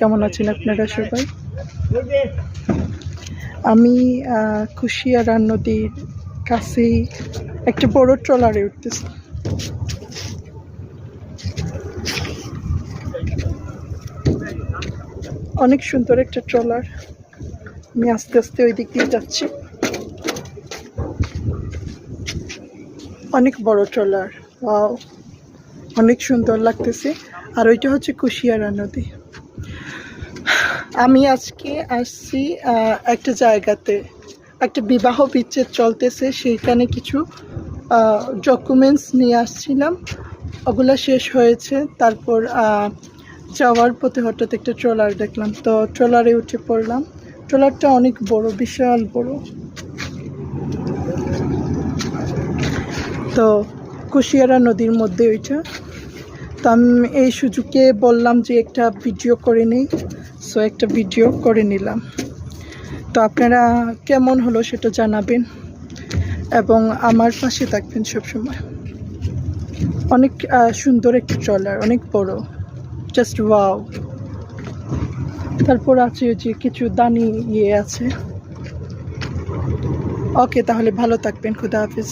কেমন আছেন আপনারা সবাই? আমি কুশিয়ারা নদীর কাছেই একটা বড় ট্রলারে উঠতেছি। অনেক সুন্দর একটা ট্রলার। আমি আস্তে আস্তে ওই দিক দিয়ে যাচ্ছি। অনেক বড় ট্রলার, ওয়াও, অনেক সুন্দর লাগতেছে। আর ওইটা হচ্ছে কুশিয়ারা নদী। আমি আজকে আসছি একটা জায়গাতে, একটা বিবাহ বিচ্ছেদ চলতেছে, সেইখানে কিছু ডকুমেন্টস নিয়ে আসছিলাম, ওগুলো শেষ হয়েছে। তারপর যাওয়ার পথে হঠাৎ একটা ট্রলার দেখলাম, তো ট্রলারে উঠে পড়লাম। ট্রলারটা অনেক বড়, বিশাল বড়। তো কুশিয়ারা নদীর মধ্যে ওইটা। তো আমি এই সুযোগে বললাম যে একটা ভিডিও করে নিই, সো একটা ভিডিও করে নিলাম। তো আপনারা কেমন হলো সেটা জানাবেন এবং আমার পাশে থাকবেন সবসময়। অনেক সুন্দর একটা ট্রলার, অনেক বড়, জাস্ট ওয়াও। তারপর আছে যে কিছু দানি আছে। ওকে, তাহলে ভালো থাকবেন, খুদা হাফিজ।